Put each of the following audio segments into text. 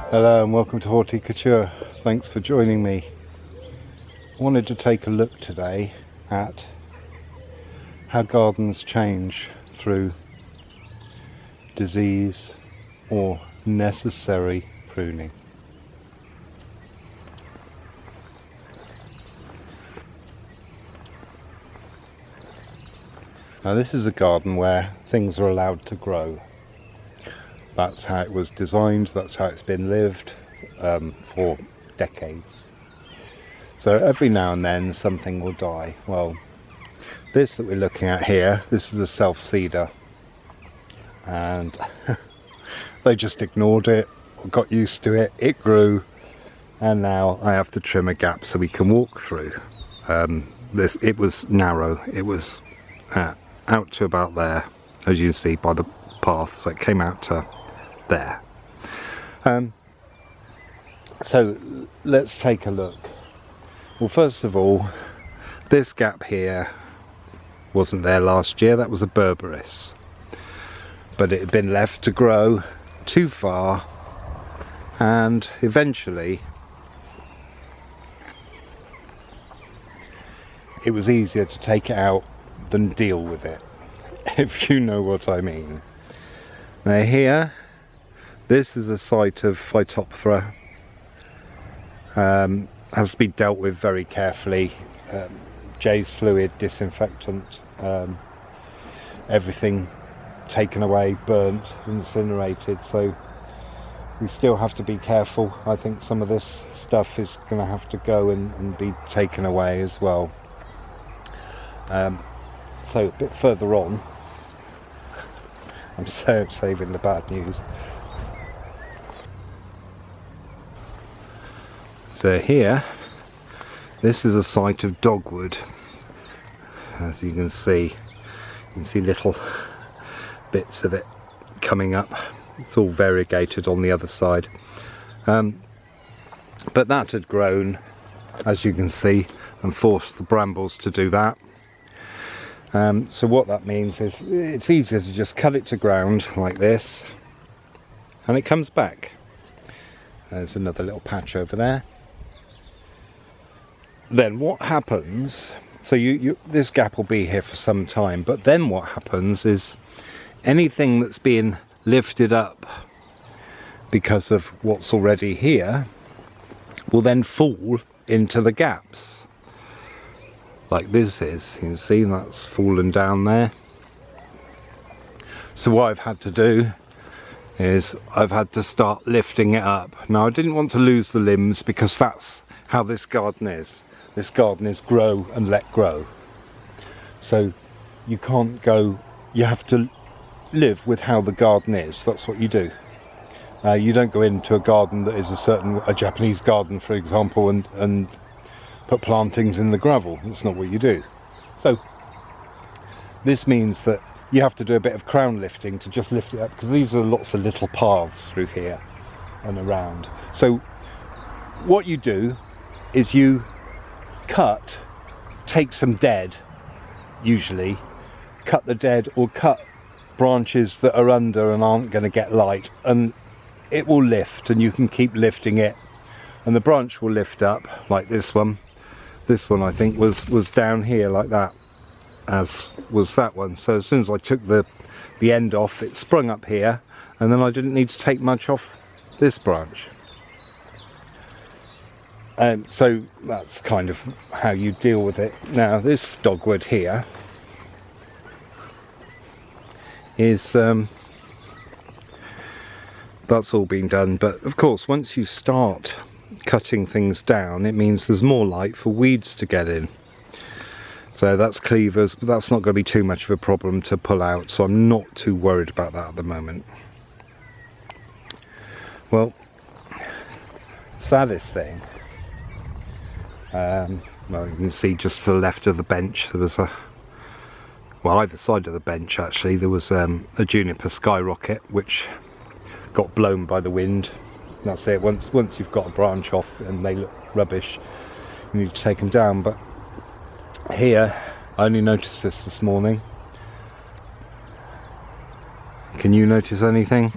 Hello and welcome to Horticulture. Thanks for joining me. I wanted to take a look today at how gardens change through disease or necessary pruning. Now this is a garden where things are allowed to grow. That's how it was designed, that's how it's been lived for decades. So every now and then something will die. Well, this that we're looking at here, this is a self-seeder, and they just ignored it, or got used to it, it grew, and now I have to trim a gap so we can walk through. It was narrow, it was out to about there, as you can see by the path, so it came out to there. So let's take a look. Well, first of all, this gap here wasn't there last year. That was a berberis, but it had been left to grow too far, and eventually it was easier to take it out than deal with it, if you know what I mean. Now here, this is a site of Phytophthora. Has to be dealt with very carefully. Jay's fluid, disinfectant, everything taken away, burnt, incinerated, so we still have to be careful. I think some of this stuff is going to have to go and be taken away as well. So a bit further on, I'm saving the bad news. So here, this is a site of dogwood. As you can see little bits of it coming up. It's all variegated on the other side. But that had grown, as you can see, and forced the brambles to do that. So what that means is it's easier to just cut it to ground like this, and it comes back. There's another little patch over there. Then what happens, so this gap will be here for some time, but then what happens is anything that's being lifted up because of what's already here will then fall into the gaps, like this is. You can see that's fallen down there. So what I've had to do is I've had to start lifting it up. Now I didn't want to lose the limbs, because that's how this garden is. This garden is grow and let grow. So you can't go, you have to live with how the garden is. That's what you do. You don't go into a garden that is a Japanese garden, for example, and put plantings in the gravel. That's not what you do. So this means that you have to do a bit of crown lifting to just lift it up, because these are lots of little paths through here and around. So what you do is you take some dead, usually cut the dead, or cut branches that are under and aren't going to get light, and it will lift, and you can keep lifting it, and the branch will lift up like this one. This one I think was down here like that, as was that one. So as soon as I took the end off, it sprung up here, and then I didn't need to take much off this branch. So that's kind of how you deal with it. Now this dogwood here is that's all been done, but of course once you start cutting things down, it means there's more light for weeds to get in. So that's cleavers, but that's not going to be too much of a problem to pull out, so I'm not too worried about that at the moment. Well, saddest thing, well, you can see just to the left of the bench there was either side of the bench actually, there was a juniper skyrocket which got blown by the wind. That's it. Once you've got a branch off and they look rubbish, you need to take them down. But here, I only noticed this morning. Can you notice anything?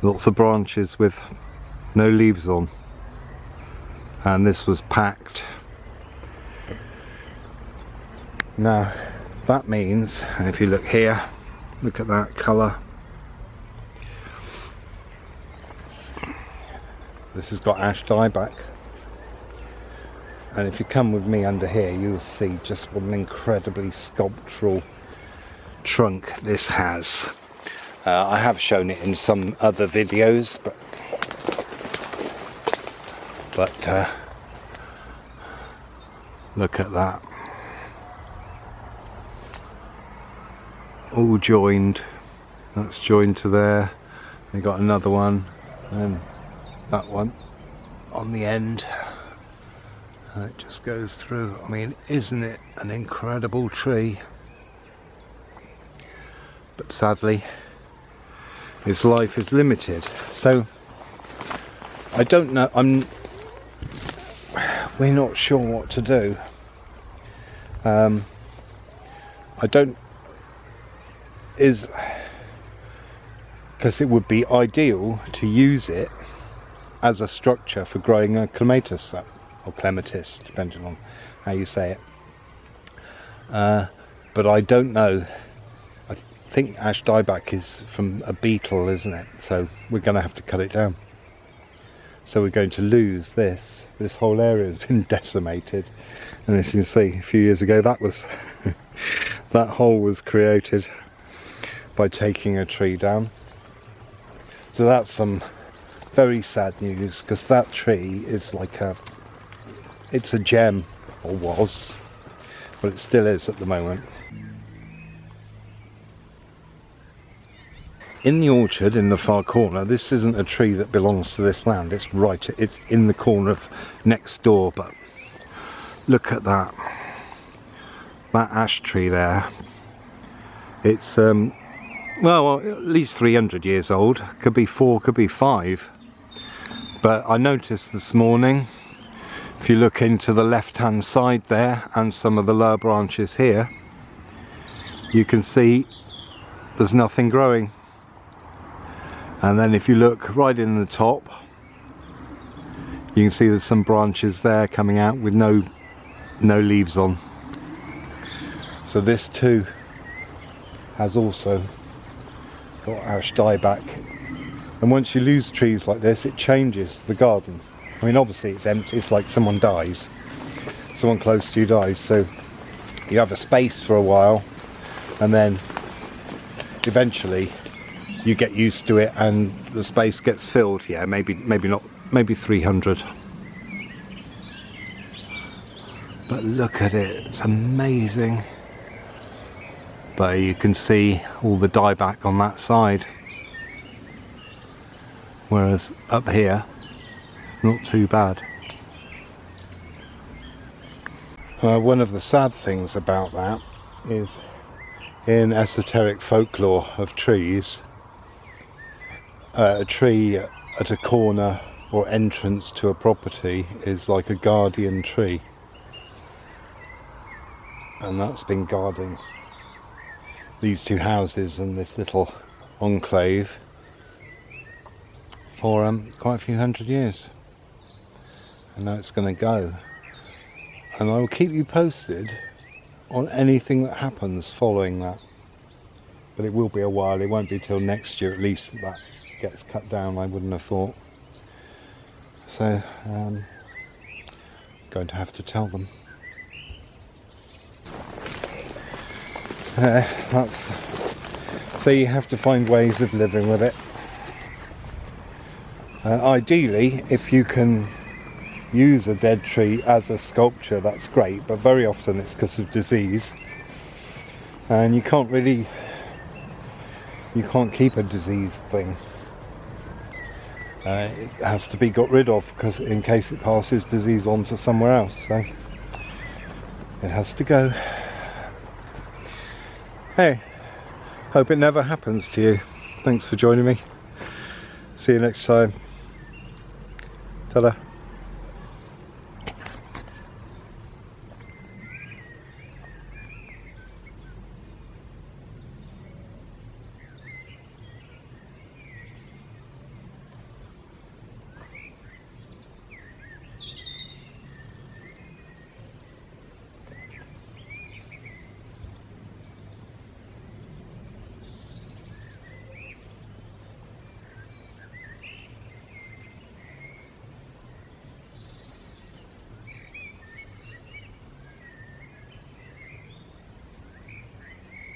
Lots of branches with no leaves on, and this was packed. Now that means, and if you look here, look at that colour. This has got ash dieback, and if you come with me under here, you'll see just what an incredibly sculptural trunk this has. I have shown it in some other videos, but look at that. All joined. That's joined to there. They got another one, and that one on the end. And it just goes through. I mean, isn't it an incredible tree? But sadly, his life is limited. So I don't know. We're not sure what to do. Because it would be ideal to use it as a structure for growing a clematis, or clematis, depending on how you say it. But I don't know. I think ash dieback is from a beetle, isn't it? So we're going to have to cut it down. So we're going to lose this. This whole area has been decimated, and as you can see, a few years ago that was that hole was created by taking a tree down. So that's some very sad news, because that tree is like it's a gem, or was, but it still is at the moment. In the orchard in the far corner, this isn't a tree that belongs to this land, it's in the corner of next door, but look at that ash tree there. It's well, at least 300 years old, could be 4, could be 5. But I noticed this morning, if you look into the left hand side there and some of the lower branches here, you can see there's nothing growing. And then if you look right in the top, you can see there's some branches there coming out with no leaves on. So this too has also got ash dieback. And once you lose trees like this, it changes the garden. I mean, obviously it's empty, it's like someone dies, someone close to you dies, so you have a space for a while, and then eventually you get used to it and the space gets filled. Yeah, maybe 300. But look at it, it's amazing. But you can see all the dieback on that side, whereas up here it's not too bad. One of the sad things about that is, in esoteric folklore of trees, a tree at a corner or entrance to a property is like a guardian tree, and that's been guarding these two houses and this little enclave for quite a few hundred years. And now it's going to go, and I will keep you posted on anything that happens following that. But it will be a while, it won't be till next year at least that gets cut down, I wouldn't have thought. So going to have to tell them. So you have to find ways of living with it. Ideally, if you can use a dead tree as a sculpture, that's great, but very often it's because of disease, and you can't keep a diseased thing. It has to be got rid of, because in case it passes disease on to somewhere else, so it has to go. Hey, hope it never happens to you. Thanks for joining me. See you next time. Ta-da.